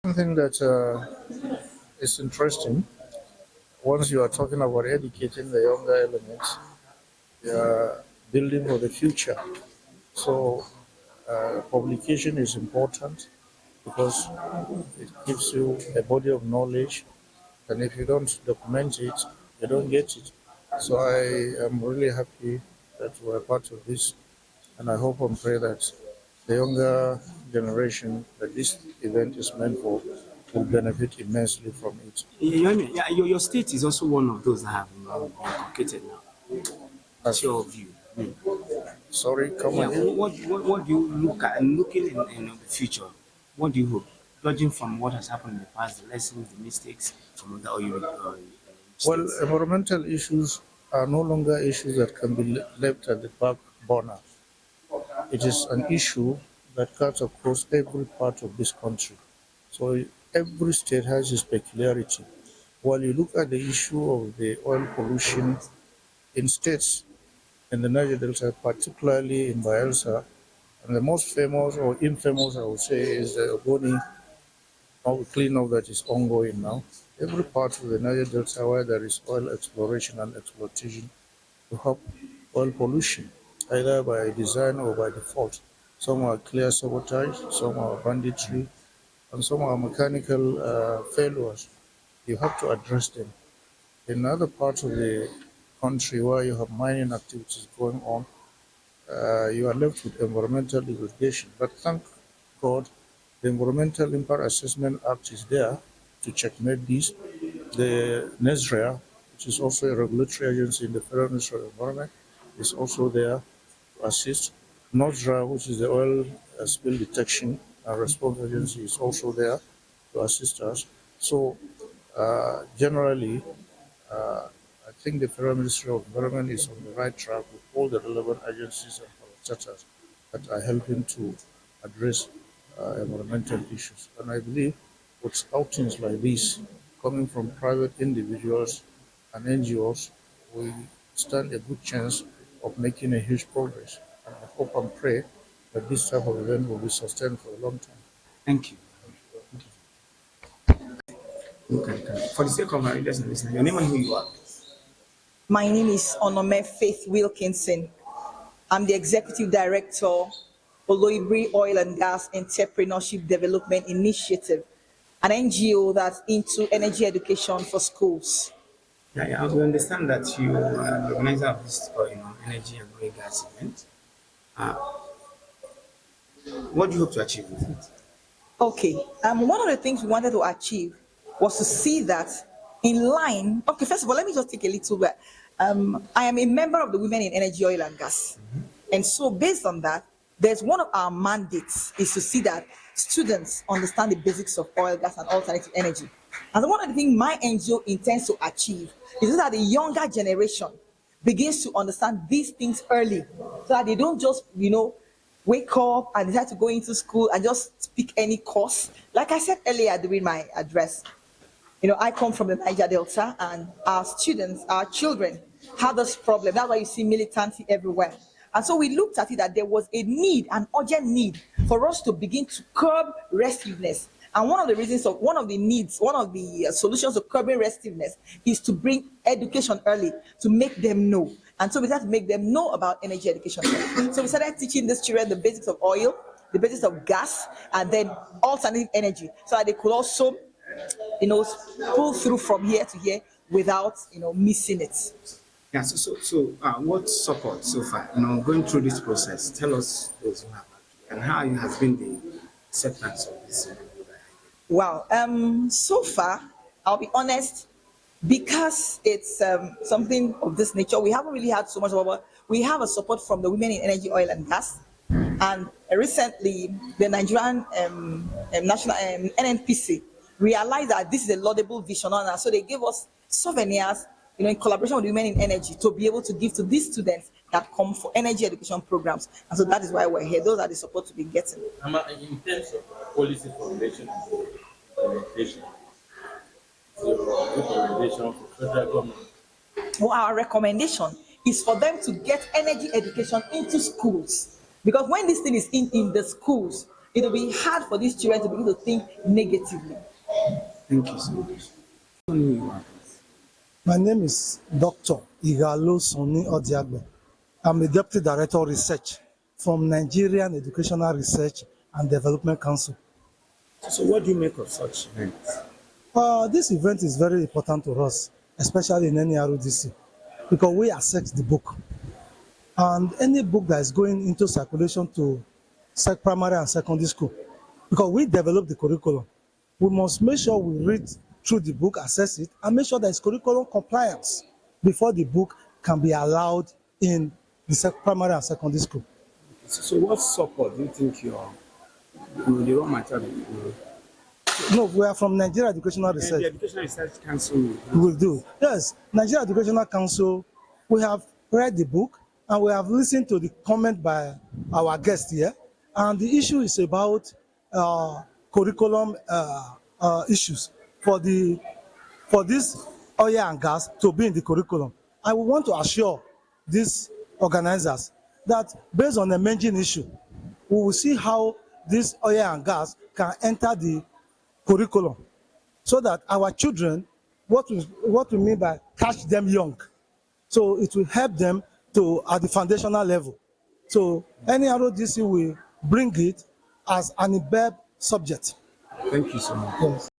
Something that is interesting. Once you are talking about educating the younger elements, you are building for the future. So, publication is important because it gives you a body of knowledge, and if you don't document it, you don't get it. So, I am really happy that we're part of this, and I hope and pray that the younger generation that this event is meant for will benefit immensely from it. Yeah, your state is also one of those that have been inculcated now. What's As, your view? sorry, come Yeah, again. what do you look at and looking in the future? What do you hope? Judging from what has happened in the past, the lessons, the mistakes from other Well, states. environmental issues are no longer issues that can be left at the back burner. It is an issue that cuts across every part of this country. So every state has its peculiarity. While you look at the issue of the oil pollution in states in the Niger Delta, particularly in Bayelsa, and the most famous or infamous, I would say, is the Ogoni cleanup that is ongoing now. Every part of the Niger Delta where there is oil exploration and exploitation to help oil pollution, either by design or by default. Some are clear sabotage, some are banditry, and some are mechanical failures. You have to address them. In other parts of the country where you have mining activities going on, you are left with environmental degradation. But thank God, the Environmental Impact Assessment Act is there to checkmate this. The NESRA, which is also a regulatory agency in the Federal Ministry of Environment, is also there to assist. NOSDRA, which is the oil spill detection and response agency, is also there to assist us. So, generally, uh, I think the Federal Ministry of Environment is on the right track with all the relevant agencies and parastatals that are helping to address environmental issues. And I believe with outings like this, coming from private individuals and NGOs, we stand a good chance of making a huge progress. And I hope and pray that this type of event will be sustained for a long time. Thank you. Okay. For the sake of our readers and listeners, your name and who you are. My name is Onome Faith Wilkinson. I'm the Executive Director, Oloibri Oil and Gas Entrepreneurship Development Initiative, an NGO that's into energy education for schools. Yeah, we understand that you are the organizer of this energy and oil gas event. Uh, what do you hope to achieve with it? Okay, one of the things we wanted to achieve was to see that in line. Okay, first of all, let me just take a little bit. I am a member of the Women in Energy, Oil and Gas, and so based on that, there's one of our mandates is to see that students understand the basics of oil, gas, and alternative energy. And so one of the things my NGO intends to achieve is that the younger generation begins to understand these things early, so that they don't just wake up and decide to go into school and just pick any course. Like I said earlier during my address, I come from the Niger Delta, and our students, our children, have this problem. That's why you see militancy everywhere. And so we looked at it that there was a need, an urgent need, for us to begin to curb restiveness. And one of the reasons of one of the needs, one of the solutions to curbing restiveness is to bring education early, to make them know. And so we had to make them know about energy education. So we started teaching these children the basics of oil, the basics of gas, and then alternative energy, so that they could also pull through from here to here without missing it. Yeah, what support so far? Going through this process, tell us those who have and how it has been the acceptance of this. Wow. So far, I'll be honest, because it's something of this nature, we haven't really had so much about. We have a support from the Women in Energy, Oil and Gas, and recently the Nigerian National NNPC realized that this is a laudable vision, and so they gave us souvenirs, in collaboration with Women in Energy, to be able to give to these students that come for energy education programs. And so that is why we're here. Those are the support to be getting. In terms of policy formulation and implementation, your recommendation for federal government? Well, our recommendation is for them to get energy education into schools, because when this thing is in the schools, it will be hard for these children to begin to think negatively. Thank you so much. Who you are? My name is Dr. Igalo Soni Odiagbe. I'm the Deputy Director of Research from Nigerian Educational Research and Development Council. So what do you make of such events? This event is very important to us, especially in NERODC, because we assess the book. And any book that is going into circulation to primary and secondary school, because we develop the curriculum, we must make sure we read through the book, assess it, and make sure there is curriculum compliance before the book can be allowed in the primary and secondary school. So what support do you think the raw material? No, we are from Nigeria Educational Research. The Educational Research Council Will do. Yes, Nigeria Educational Council, we have read the book and we have listened to the comment by our guest here. And the issue is about curriculum issues for this oil and gas to be in the curriculum. I would want to assure these organizers that based on the emerging issue, we will see how this oil and gas can enter the curriculum so that our children, what we mean by catch them young, so it will help them to at the foundational level. So NERODC will bring it as an embedded subject. Thank you so much. Yes.